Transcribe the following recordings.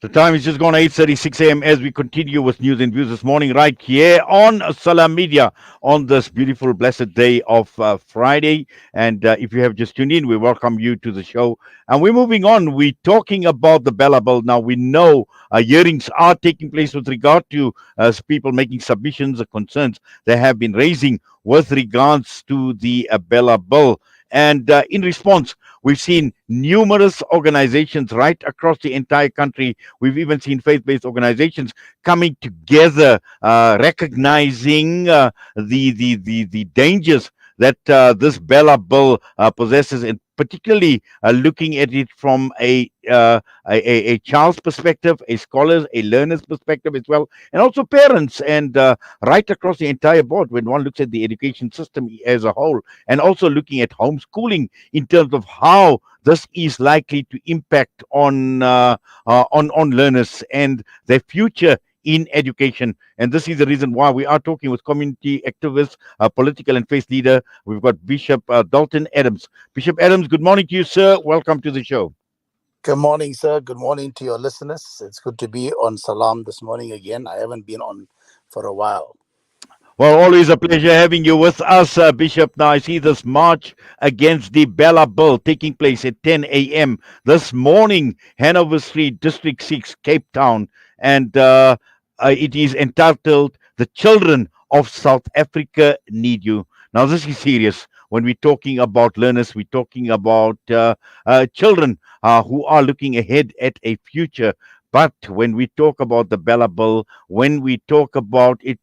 The time is just gone 8:36 a.m. as we continue with news and views this morning, right here on Salam Media on this beautiful, blessed day of Friday. And if you have just tuned in, we welcome you to the show. And we're moving on. We're talking about the Bella Bill. Now, we know hearings are taking place with regard to people making submissions or concerns they have been raising with regards to the Bella Bill. And in response, we've seen numerous organizations right across the entire country. We've even seen faith-based organizations coming together, recognizing the dangers that this Bella Bill possesses, and particularly looking at it from a child's perspective, a scholar's, a learner's perspective as well, and also parents, and right across the entire board when one looks at the education system as a whole, and also looking at homeschooling in terms of how this is likely to impact on learners and their future in education. And this is the reason why we are talking with community activists, political and faith leader. We've got Bishop Dulton Adams. Bishop Adams, good morning to you, sir. Welcome to the show. Good morning, sir. Good morning to your listeners. It's good to be on Salam this morning again. I haven't been on for a while. Well, always a pleasure having you with us, Bishop. Now, I see this march against the Bella Bill taking place at 10 a.m. this morning, Hanover Street, District 6, Cape Town. And it is entitled The Children of South Africa Need You. Now, this is serious. When we're talking about learners, we're talking about children who are looking ahead at a future. But when we talk about the Bella Bill, when we talk about it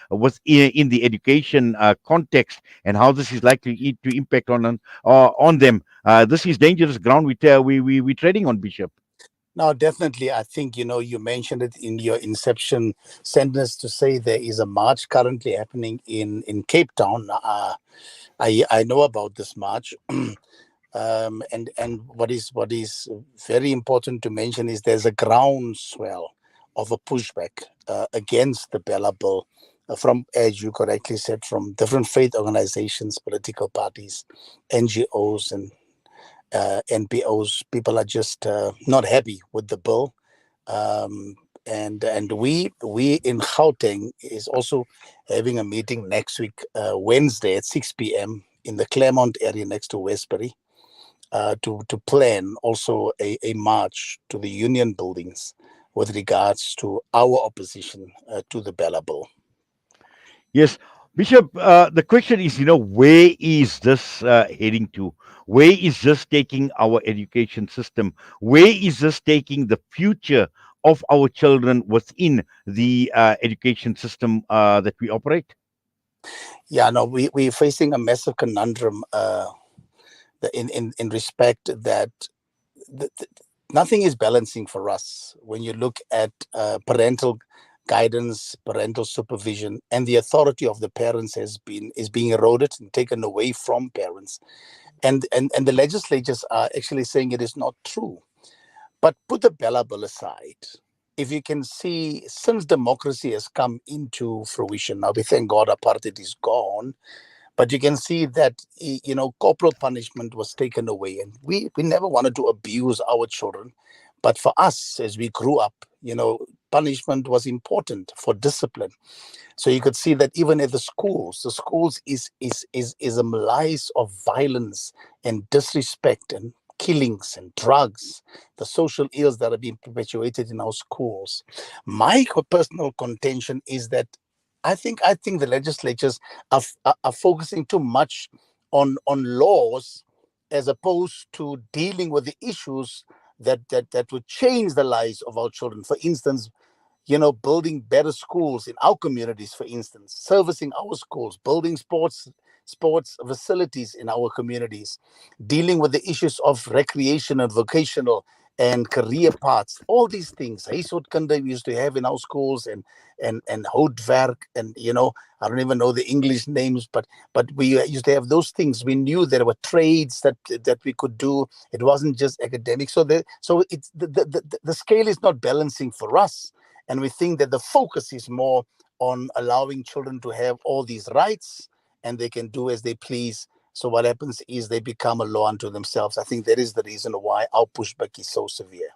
was in the education context and how this is likely to impact on them. This is dangerous ground we're treading on, Bishop. Now, definitely, I think, you mentioned it in your inception sentence to say there is a march currently happening in Cape Town. I know about this march. And what is very important to mention is there's a groundswell of a pushback against the Bella Bill from, as you correctly said, from different faith organizations, political parties, NGOs, and NPOs. People are just not happy with the bill. And we in Gauteng is also having a meeting next week, Wednesday at 6 p.m. in the Claremont area next to Westbury, to plan also a march to the union buildings with regards to our opposition to the Bella Bill. Yes, Bishop. The question is, where is this heading to? Where is this taking our education system? Where is this taking the future of our children within the education system that we operate? Yeah, no, we're facing a massive conundrum in respect that the, the, nothing is balancing for us when you look at parental guidance, parental supervision, and the authority of the parents is being eroded and taken away from parents. And the legislatures are actually saying it is not true. But put the Bella Bill aside. If you can see, since democracy has come into fruition, now we thank God apartheid is gone, but you can see that corporal punishment was taken away, and we never wanted to abuse our children. But for us, as we grew up, punishment was important for discipline. So you could see that even at the schools is a malaise of violence and disrespect and killings and drugs, the social ills that are being perpetuated in our schools. My personal contention is that I think the legislatures are focusing too much on laws as opposed to dealing with the issues that would change the lives of our children. For instance, building better schools in our communities, for instance, servicing our schools, building sports facilities in our communities, dealing with the issues of recreation and vocational and career paths, all these things. Huishoudkunde we used to have in our schools, and houtwerk, and I don't even know the English names, but we used to have those things. We knew there were trades that we could do. It wasn't just academic. So it's the scale is not balancing for us, and we think that the focus is more on allowing children to have all these rights and they can do as they please. So what happens is they become a law unto themselves. I think that is the reason why our pushback is so severe.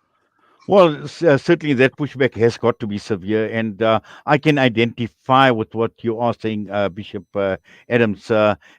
Well, certainly that pushback has got to be severe, and I can identify with what you are saying, Bishop Adams,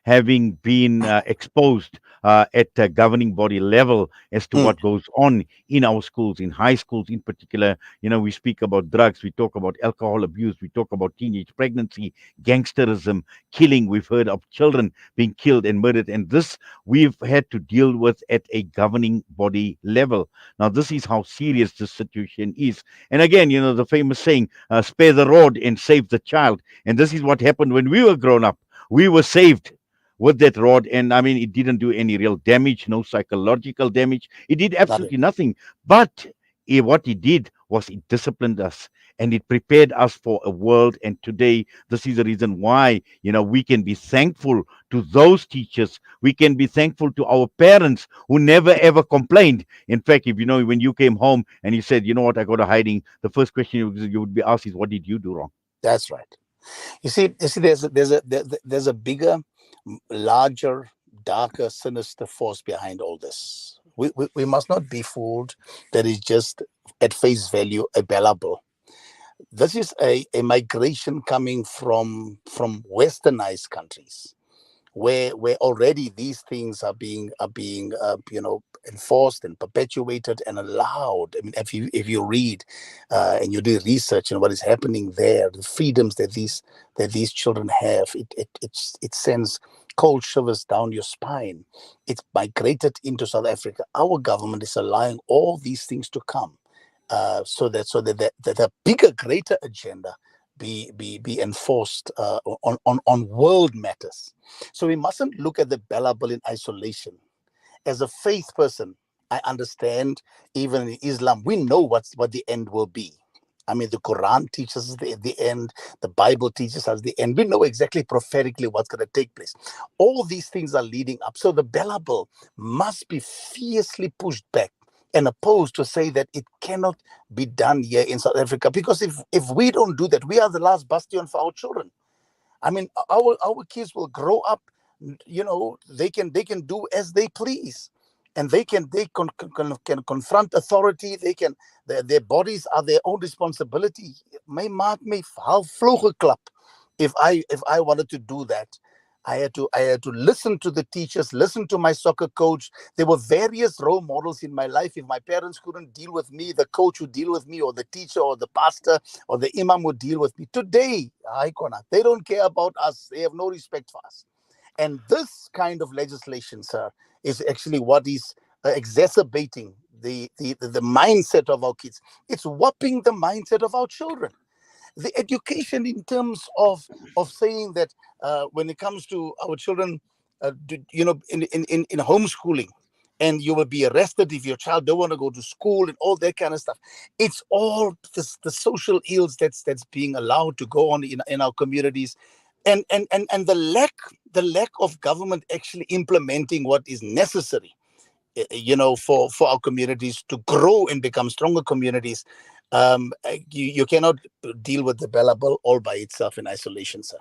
having been exposed at a governing body level as to Mm, what goes on in our schools, in high schools in particular. You know, we speak about drugs, we talk about alcohol abuse, we talk about teenage pregnancy, gangsterism, killing. We've heard of children being killed and murdered, and this we've had to deal with at a governing body level. Now, this is how serious this situation is. And again, you know, the famous saying, spare the rod and save the child. And this is what happened when we were grown up. We were saved with that rod. And I mean, it didn't do any real damage, no psychological damage. It did nothing. absolutely nothing. But what it did was it disciplined us and it prepared us for a world. And today, this is the reason why, you know, we can be thankful to those teachers. We can be thankful to our parents who never ever complained. In fact, if you know, when you came home and you said, you know what, I go to hiding, the first question you would be asked is, what did you do wrong? That's right. You see, there's a bigger, larger, darker, sinister force behind all this. We must not be fooled that it's just at face value a bellable. This is a migration coming from westernized countries where already these things are being enforced and perpetuated and allowed. I mean, if you read and you do research on what is happening there, the freedoms that these children have, it sends cold shivers down your spine. It's migrated into South Africa. Our government is allowing all these things to come, so that the bigger, greater agenda be enforced on world matters. So we mustn't look at the Bellable in isolation. As a faith person, I understand even in Islam, we know what the end will be. I mean, the Quran teaches us the end, the Bible teaches us the end. We know exactly prophetically what's going to take place. All these things are leading up. So the Bellable must be fiercely pushed back and opposed to say that it cannot be done here in South Africa. Because if we don't do that, we are the last bastion for our children. I mean, our kids will grow up. They can do as they please, and they can confront authority. Their bodies are their own responsibility. My maat my half vloege if I wanted to do that. I had to listen to the teachers, listen to my soccer coach. There were various role models in my life. If my parents couldn't deal with me, the coach would deal with me, or the teacher, or the pastor, or the imam would deal with me. Today, they don't care about us. They have no respect for us. And this kind of legislation, sir, is actually what is exacerbating the mindset of our kids. It's whopping the mindset of our children. The education in terms of saying that when it comes to our children, in homeschooling, and you will be arrested if your child don't want to go to school and all that kind of stuff. It's all the social ills that's being allowed to go on in our communities, and the lack of government actually implementing what is necessary, for our communities to grow and become stronger communities. You cannot deal with the Bellable all by itself in isolation, sir.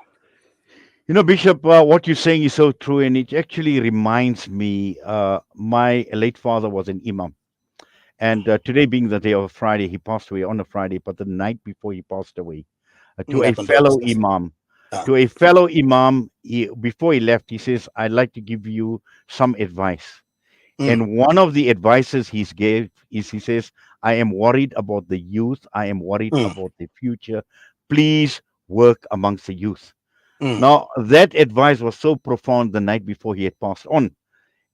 You know, Bishop, what you're saying is so true, and it actually reminds me. My late father was an imam, and today being the day of Friday, he passed away on a Friday. But the night before he passed away, to My a fellow condolences. imam, Uh, before he left, he says, "I'd like to give you some advice." mm, And one of the advices he gave is, he says, "I am worried about the youth. I am worried mm, about the future. Please work amongst the youth." mm. Now, that advice was so profound the night before he had passed on.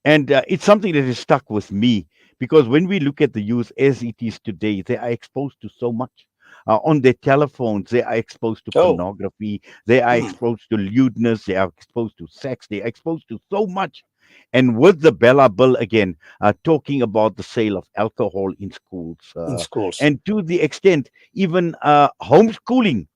And it's something that is stuck with me, because when we look at the youth as it is today, they are exposed to so much. On their telephones, they are exposed to Oh, pornography, they are mm, exposed to lewdness, they are exposed to sex, they are exposed to so much. And with the Bella Bill again, talking about the sale of alcohol in schools, in schools. and to the extent even homeschooling.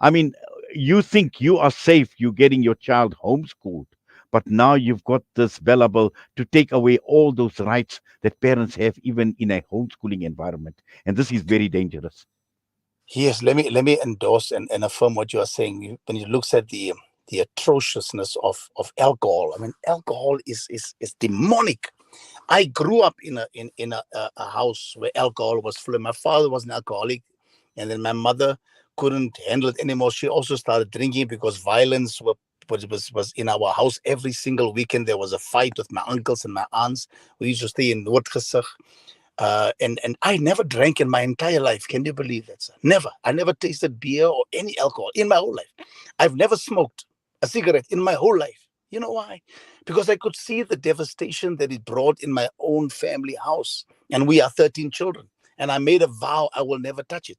I mean, you think you are safe, you getting your child homeschooled, but now you've got this available to take away all those rights that parents have, even in a homeschooling environment. And this is very dangerous. Yes, let me endorse and affirm what you are saying. When you look at the atrociousness of alcohol, I mean, alcohol is demonic. I grew up in a house where alcohol was flowing. My father was an alcoholic, and then my mother couldn't handle it anymore. She also started drinking because violence was in our house every single weekend. There was a fight with my uncles and my aunts. We used to stay in Noordgesig. And I never drank in my entire life. Can you believe that, sir? Never. I never tasted beer or any alcohol in my whole life. I've never smoked a cigarette in my whole life. You know why? Because I could see the devastation that it brought in my own family house. And we are 13 children. And I made a vow I will never touch it.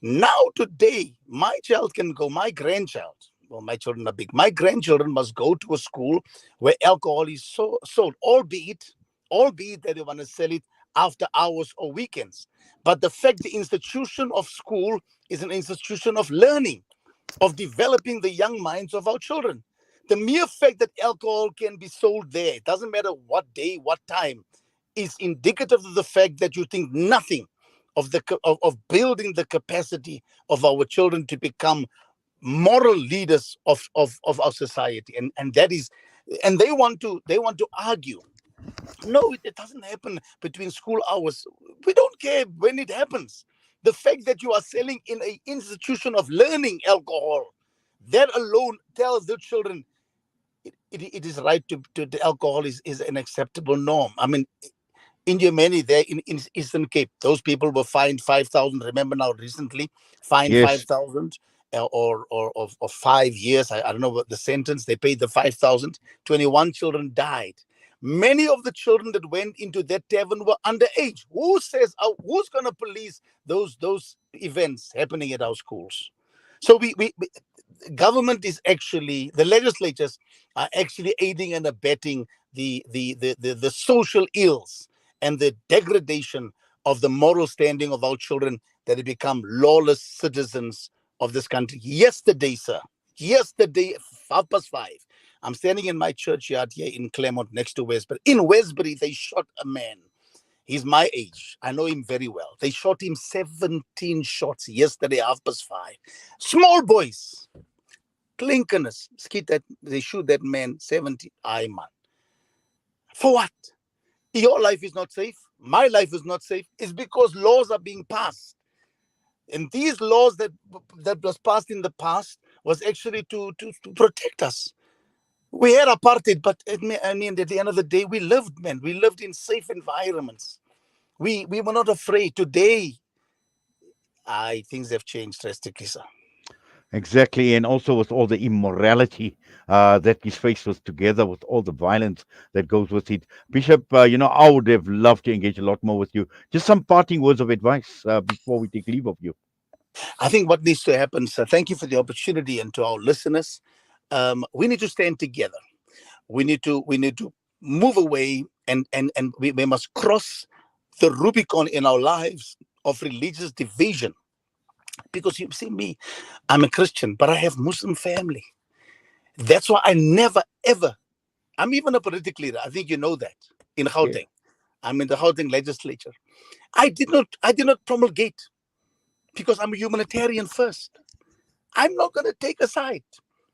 Now, today, my child can go, my grandchild, well, my children are big. My grandchildren must go to a school where alcohol is sold, albeit that they want to sell it after hours or weekends. But the fact the institution of school is an institution of learning, of developing the young minds of our children. The mere fact that alcohol can be sold there, it doesn't matter what day, what time, is indicative of the fact that you think nothing of building the capacity of our children to become moral leaders of our society. And that is, and they want to argue. No, it doesn't happen between school hours. We don't care when it happens. The fact that you are selling in an institution of learning alcohol, that alone tells the children it is right to alcohol is an acceptable norm. I mean, in Germany, there in Eastern Cape, those people were fined 5,000. Remember now, recently, fined Yes. 5,000 or 5 years. I don't know what the sentence. They paid the 5,000. 21 children died. Many of the children that went into that tavern were underage. Who's going to police those events happening at our schools? So we government is actually, the legislatures are actually aiding and abetting the social ills and the degradation of the moral standing of our children, that they become lawless citizens of this country. Yesterday, sir, yesterday, 5:30, I'm standing in my churchyard here in Claremont next to Westbury. In Westbury, they shot a man. He's my age. I know him very well. They shot him 17 shots yesterday, 5:30. Small boys, clinkerness, skit that they shoot that man 70. I man. For what? Your life is not safe. My life is not safe. It's because laws are being passed. And these laws that was passed in the past was actually to protect us. We had apartheid, but I mean, at the end of the day, we lived, man. We lived in safe environments. We were not afraid. Today, things have changed drastically, sir. Exactly, and also with all the immorality that is faced with, together with all the violence that goes with it. Bishop, I would have loved to engage a lot more with you. Just some parting words of advice before we take leave of you. I think what needs to happen, sir, thank you for the opportunity, and to our listeners, we need to stand together. We need to move away, and we must cross the Rubicon in our lives of religious division. Because you see me, I'm a Christian, but I have Muslim family. That's why I never ever. I'm even a political leader. I think you know that, in Yeah. Gauteng. I'm in the Gauteng legislature. I did not promulgate, because I'm a humanitarian first. I'm not going to take a side.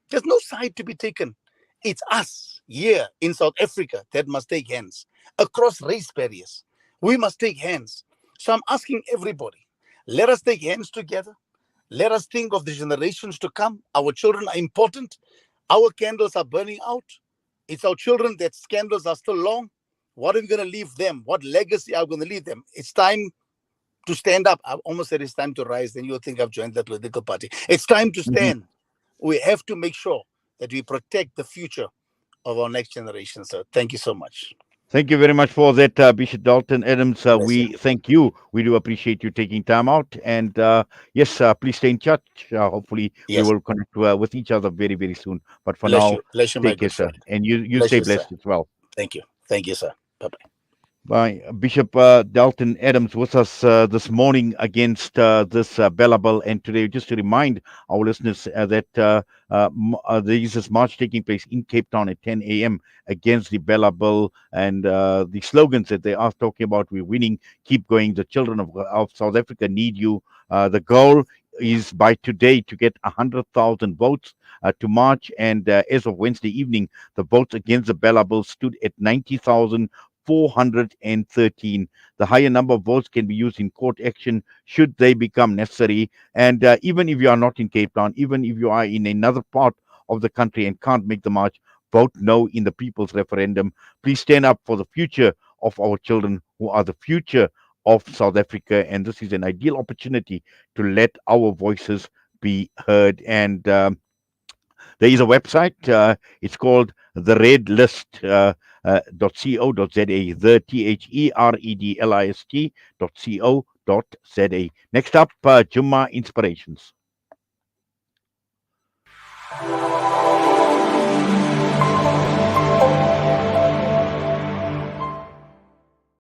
There's no side to be taken. It's us here in South Africa that must take hands across race barriers. We must take hands. So I'm asking everybody, let us take hands together. Let us think of the generations to come. Our children are important. Our candles are burning out. It's our children that candles are still long. What are we going to leave them? What legacy are we going to leave them? It's time to stand up. I almost said it's time to rise. Then you'll think I've joined the political party. It's time to Mhm. stand. We have to make sure that we protect the future of our next generation. So thank you so much. Thank you very much for that, Bishop Dalton Adams. Bless you. We thank you. We do appreciate you taking time out. And yes, please stay in touch. Hopefully, we Yes. will connect with each other very, very soon. But for Bless now, you. Bless you, my take care, good sir. friend. And you Bless stay you, sir. blessed as well. Thank you. Thank you, sir. Bye bye. By Bishop Dalton Adams with us this morning against this Bella Bill. And today, just to remind our listeners that there is this march taking place in Cape Town at 10 a.m. against the Bella Bill, and the slogans that they are talking about: we're winning, keep going, the children of South Africa need you. The goal is by today to get 100,000 votes to march. And as of Wednesday evening, the votes against the Bella Bill stood at 90,000. 413. The higher number of votes can be used in court action should they become necessary. And even if you are not in Cape Town, even if you are in another part of the country and can't make the march, vote no in the people's referendum. Please stand up for the future of our children who are the future of South Africa. And this is an ideal opportunity to let our voices be heard. And there is a website. It's called the Red List. .co.za, the THEREDLIST.co.za. Next up, Juma Inspirations.